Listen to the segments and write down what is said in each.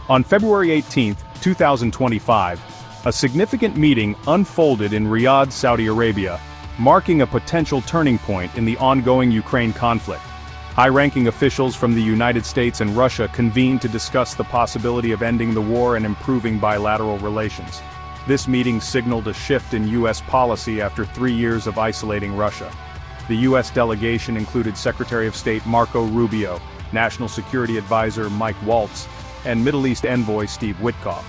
On February 18, 2025, a significant meeting unfolded in Riyadh, Saudi Arabia, marking a potential turning point in the ongoing Ukraine conflict. High-ranking officials from the United States and Russia convened to discuss the possibility of ending the war and improving bilateral relations. This meeting signaled a shift in U.S. policy after 3 years of isolating Russia. The U.S. delegation included Secretary of State Marco Rubio, National Security Advisor Mike Waltz, and Middle East Envoy Steve Witkoff.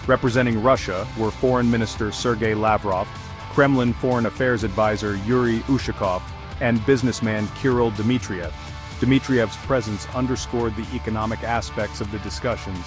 Representing Russia were Foreign Minister Sergei Lavrov, Kremlin Foreign Affairs Advisor Yuri Ushakov, and businessman Kirill Dmitriev. Dmitriev's presence underscored the economic aspects of the discussions.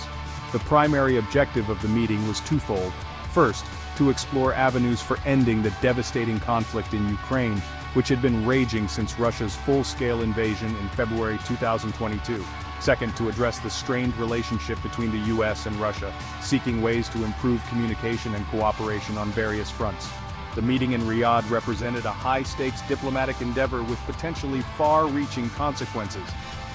The primary objective of the meeting was twofold. First, to explore avenues for ending the devastating conflict in Ukraine, which had been raging since Russia's full-scale invasion in February 2022. Second, to address the strained relationship between the U.S. and Russia, seeking ways to improve communication and cooperation on various fronts. The meeting in Riyadh represented a high-stakes diplomatic endeavor with potentially far-reaching consequences.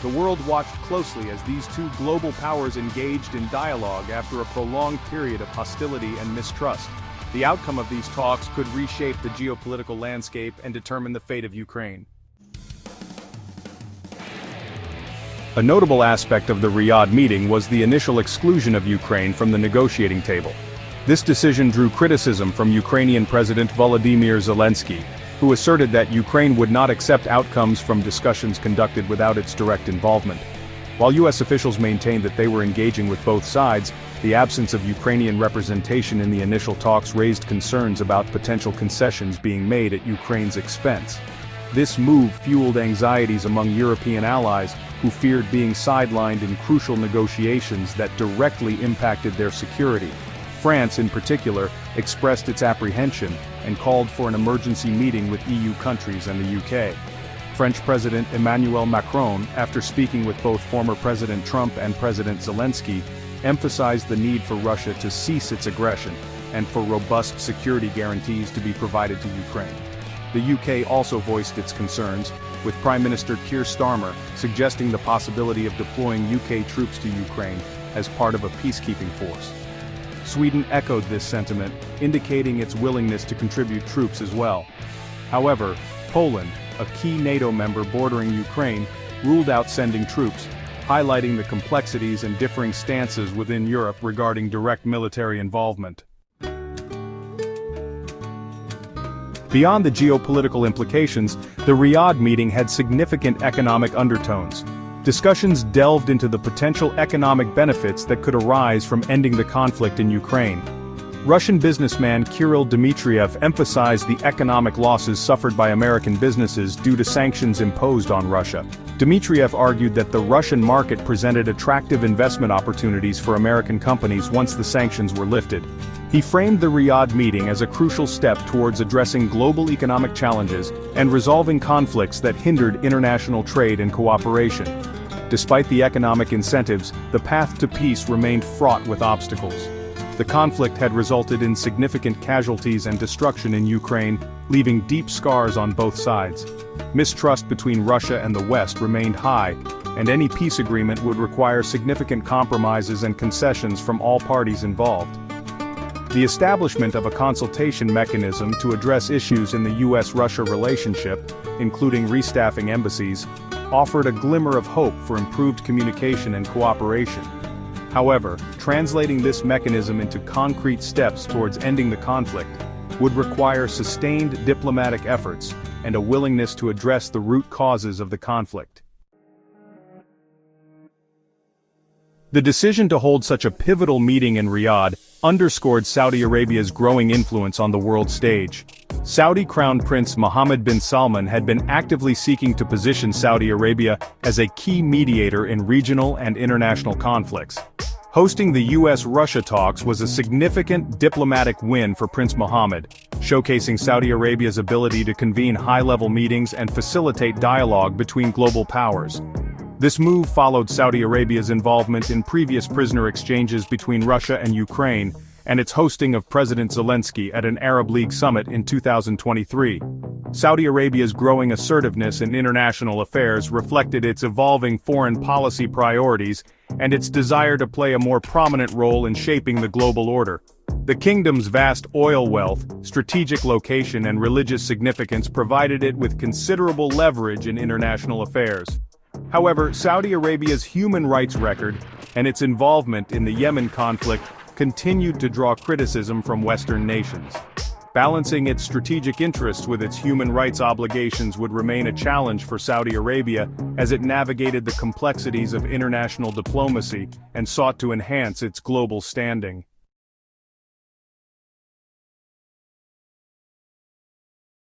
The world watched closely as these two global powers engaged in dialogue after a prolonged period of hostility and mistrust. The outcome of these talks could reshape the geopolitical landscape and determine the fate of Ukraine. A notable aspect of the Riyadh meeting was the initial exclusion of Ukraine from the negotiating table. This decision drew criticism from Ukrainian President Volodymyr Zelensky, who asserted that Ukraine would not accept outcomes from discussions conducted without its direct involvement. While U.S. officials maintained that they were engaging with both sides, the absence of Ukrainian representation in the initial talks raised concerns about potential concessions being made at Ukraine's expense. This move fueled anxieties among European allies, who feared being sidelined in crucial negotiations that directly impacted their security. France, in particular, expressed its apprehension and called for an emergency meeting with EU countries and the UK. French President Emmanuel Macron, after speaking with both former President Trump and President Zelensky, emphasized the need for Russia to cease its aggression and for robust security guarantees to be provided to Ukraine. The UK also voiced its concerns, with Prime Minister Keir Starmer suggesting the possibility of deploying UK troops to Ukraine as part of a peacekeeping force. Sweden echoed this sentiment, indicating its willingness to contribute troops as well. However, Poland, a key NATO member bordering Ukraine, ruled out sending troops, highlighting the complexities and differing stances within Europe regarding direct military involvement. Beyond the geopolitical implications, the Riyadh meeting had significant economic undertones. Discussions delved into the potential economic benefits that could arise from ending the conflict in Ukraine. Russian businessman Kirill Dmitriev emphasized the economic losses suffered by American businesses due to sanctions imposed on Russia. Dmitriev argued that the Russian market presented attractive investment opportunities for American companies once the sanctions were lifted. He framed the Riyadh meeting as a crucial step towards addressing global economic challenges and resolving conflicts that hindered international trade and cooperation. Despite the economic incentives, the path to peace remained fraught with obstacles. The conflict had resulted in significant casualties and destruction in Ukraine, leaving deep scars on both sides. Mistrust between Russia and the West remained high, and any peace agreement would require significant compromises and concessions from all parties involved. The establishment of a consultation mechanism to address issues in the U.S.-Russia relationship, including restaffing embassies, offered a glimmer of hope for improved communication and cooperation. However, translating this mechanism into concrete steps towards ending the conflict would require sustained diplomatic efforts and a willingness to address the root causes of the conflict. The decision to hold such a pivotal meeting in Riyadh underscored Saudi Arabia's growing influence on the world stage. Saudi Crown Prince Mohammed bin Salman had been actively seeking to position Saudi Arabia as a key mediator in regional and international conflicts. Hosting the U.S.-Russia talks was a significant diplomatic win for Prince Mohammed, showcasing Saudi Arabia's ability to convene high-level meetings and facilitate dialogue between global powers. This move followed Saudi Arabia's involvement in previous prisoner exchanges between Russia and Ukraine, and its hosting of President Zelensky at an Arab League summit in 2023. Saudi Arabia's growing assertiveness in international affairs reflected its evolving foreign policy priorities and its desire to play a more prominent role in shaping the global order. The kingdom's vast oil wealth, strategic location and religious significance provided it with considerable leverage in international affairs. However, Saudi Arabia's human rights record, and its involvement in the Yemen conflict, continued to draw criticism from Western nations. Balancing its strategic interests with its human rights obligations would remain a challenge for Saudi Arabia as it navigated the complexities of international diplomacy and sought to enhance its global standing.